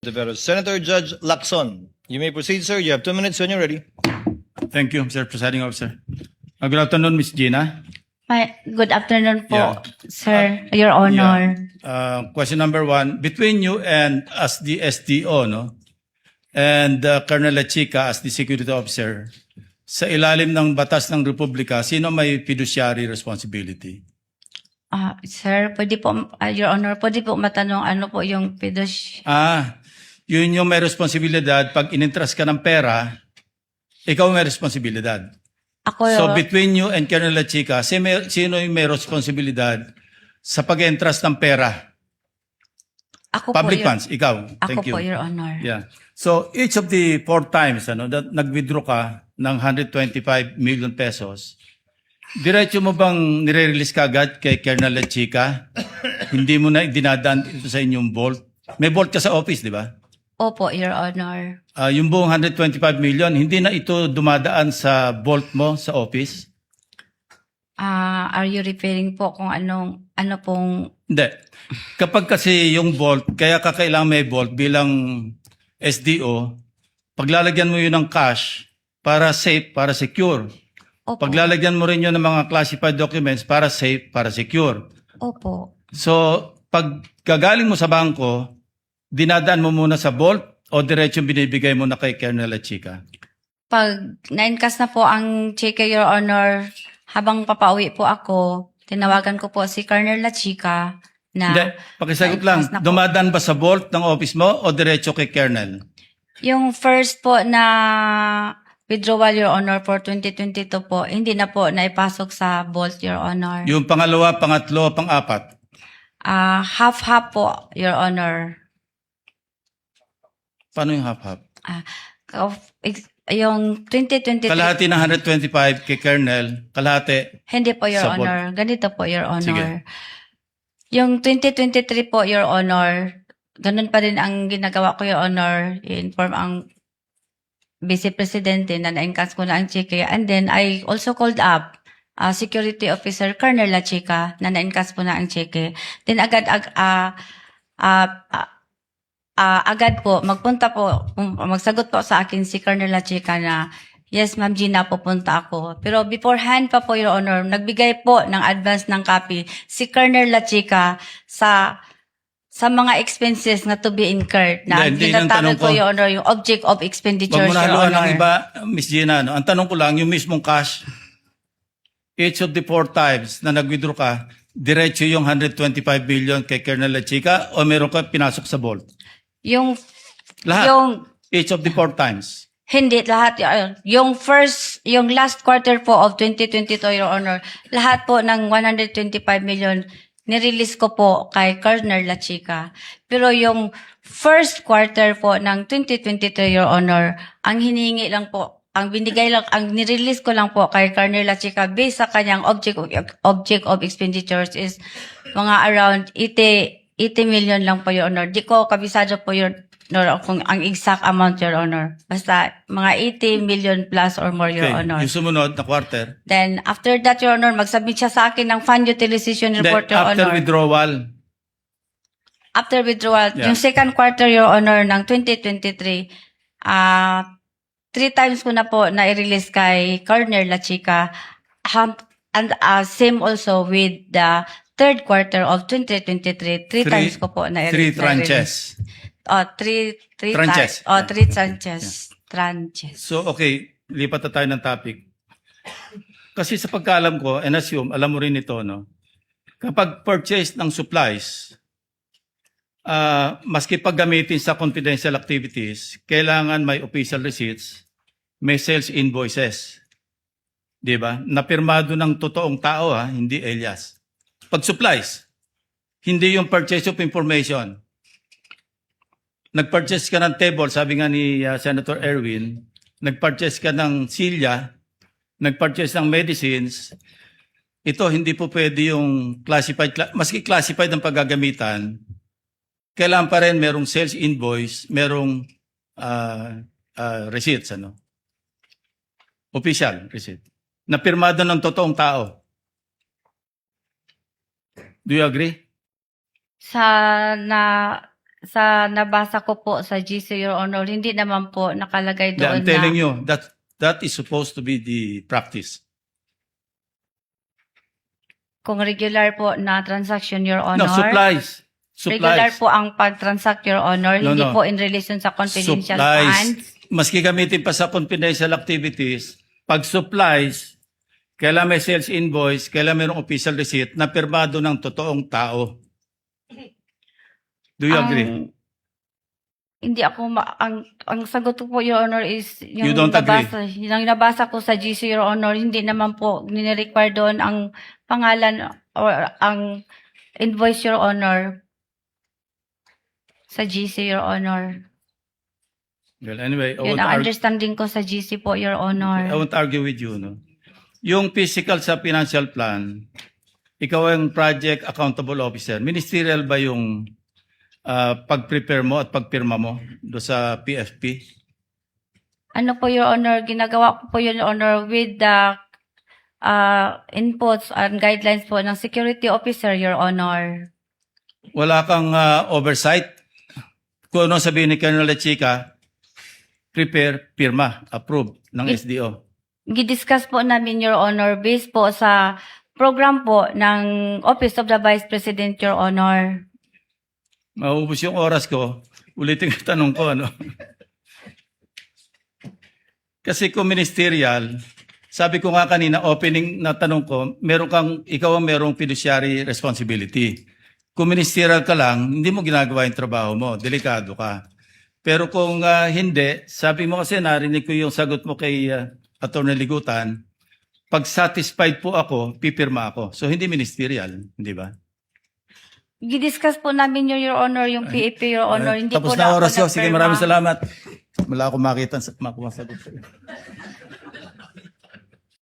Senator Judge Lacson, you may proceed, sir. You have 2 minutes when you're ready. Thank you, Mr. Presiding Officer. Good afternoon, Ms. Gina. Good afternoon po, Yeah. sir, Your Honor. Question number one, between you and as the SDO, no, and Colonel Lachica as the security officer, sa ilalim ng batas ng Republika, sino may fiduciary responsibility? Sir, pwede po, Your Honor, pwede po matanong ano po yung Yun yung may responsibilidad pag inintras ka ng pera, ikaw may responsibilidad. Ako, So between you and Colonel Lachica, sino yung may responsibilidad sa pag-entras ng pera? ako Public po, funds, ikaw. Ako Thank you. po, Your Honor. Yeah. So each of the 4 times that nag-withdraw ka ng 125 million pesos, diretso mo bang nire-release ka agad kay Colonel Lachica? Hindi mo na dinadaan ito sa inyong vault? May vault ka sa office, di ba? Opo, Your Honor. Yung buong 125 million, hindi na ito dumadaan sa vault mo sa office? Are you referring po kung ano pong, Hindi. Kapag kasi yung vault, kaya kakailangan may vault bilang SDO, paglalagyan mo yun ng cash para safe, para secure. opo, Paglalagyan mo rin yun ng mga classified documents para safe, para secure. opo. So, pag gagaling mo sa bangko, dinadaan mo muna sa vault o diretso binibigay mo na kay Colonel Lachica? Pag na-encash na po ang cheque, Your Honor, habang papauwi po ako, tinawagan ko po si Colonel Lachica na Hindi, pakisagot lang. na-encash na po. Dumadaan ba sa vault ng office mo o diretso kay Colonel? Yung first po na withdrawal, Your Honor, for 2022 po, hindi na po naipasok sa vault, Your Honor. Yung pangalawa, pangatlo, pang-apat? Half-half po, Your Honor. Paano yung half-half? Yung 2023, Kalahati ng 125 kay Colonel, kalahati. hindi po, Your sa vault. Honor. Ganito po, Your Honor. Sige. Yung 2023 po, Your Honor, ganun pa rin ang ginagawa ko, Your Honor. I-inform ang Vice Presidente na na-encash ko na ang cheque. And then, I also called up Security Officer Colonel Lachica na na-encash po na ang cheque. Then, agad po, magsagot po sa akin si Colonel Lachica na, yes, Ma'am Gina, pupunta ako. Pero beforehand pa po, Your Honor, nagbigay po ng advance ng copy si Colonel Lachica sa mga expenses na to be incurred na Hindi yung tanong tinatawag ko, ko. Your Honor, yung object of Huwag expenditures, mo na Your haluan ng Honor. iba, Miss Gina. No? Ang tanong ko lang, yung mismong cash, each of the 4 times na nag-withdraw ka, diretso yung 125 billion kay Colonel Lachica o meron ka pinasok sa vault? Yung, Lahat. yung, Each of the 4 times. hindi, lahat, yung last quarter po of 2022, Your Honor, lahat po ng 125 million, nirelease ko po kay Colonel Lachica. Pero yung first quarter po ng 2023, Your Honor, ang hinihingi lang po, ang nirelease ko lang po kay Colonel Lachica based sa kanyang object of expenditures is mga around 80 million lang po, Your Honor. Di ko kabisado po, Your Honor, kung ang exact amount, Your Honor. Basta mga 80 million plus or more, Your Okay. Honor. Yung sumunod na quarter. Then, after that, Your Honor, magsubmit siya sa akin ng fund utilization Hindi, report, Your after Honor. withdrawal. After withdrawal, Yeah. yung second quarter, Your Honor, ng 2023, 3 times ko na po na-release kay Colonel Lachica. And same also with the third quarter of 2023, 3 times ko po Three na-release. tranches. Three Tranches. times. 3 tranches. Tranches. So, okay, lipat na tayo ng topic. Kasi sa pagkaalam ko, and assume, alam mo rin ito, no? Kapag purchase ng supplies, maski paggamitin sa confidential activities, kailangan may official receipts, may sales invoices. Di ba? Napirmado ng totoong tao, hindi alias. Pag supplies, hindi yung purchase of information. Nag-purchase ka ng table, sabi nga ni Senator Erwin, nag-purchase ka ng silya, nag-purchase ng medicines, ito hindi po pwede yung classified, maski classified ang paggagamitan, kailangan pa rin merong sales invoice, merong receipts, official receipt, na pirmado ng totoong tao. Do you agree? Sa sa nabasa ko po sa GC, Your Honor, hindi naman po nakalagay Yeah, doon I'm telling na you, that is supposed to be the practice. kung regular po na transaction, Your No, Honor. supplies. Regular Supplies. po ang pag-transact, Your Honor, No, hindi no. po in relation sa confidential Supplies. funds. Maski gamitin pa sa confidential activities, pag supplies, kailan may sales invoice, kailan mayroong official receipt na pirmado ng totoong tao. Do you agree? Hindi ako ang sagot ko po, Your Honor, is You don't agree? yung nabasa ko sa GC, Your Honor, hindi naman po nire-require doon ang pangalan or ang invoice, Your Honor, sa GC, Your Honor. Well, anyway, Yun ang understanding ko sa GC po, Your I Honor. won't argue with you. No? Yung physical sa financial plan, ikaw ang project accountable officer. Ministerial ba yung pag-prepare mo at pagpirma mo do sa PFP? Ano po, Your Honor, ginagawa ko po, Your Honor, with the inputs and guidelines po ng security officer, Your Honor. Wala kang oversight? Kung ano sabihin ni Colonel Lechica, prepare, pirma, approve ng SDO. Gidiscuss po namin, Your Honor, based po sa program po ng Office of the Vice President, Your Honor. Maubos yung oras ko, ulitin yung tanong ko, ano? Kasi kung ministerial, sabi ko nga kanina, opening na tanong ko, ikaw ang merong fiduciary responsibility. Kung ministerial ka lang, hindi mo ginagawa yung trabaho mo, delikado ka. Pero kung hindi, sabi mo kasi narinig ko yung sagot mo kay Atty. Ligutan, pag satisfied po ako, pipirma ako. So hindi ministerial, hindi ba? Gidiscuss po namin, Your Honor, yung PAP, Your Honor. Hindi Tapos po na ako oras yun. Sige, nagpirma. maraming salamat. Wala akong makuha sagot.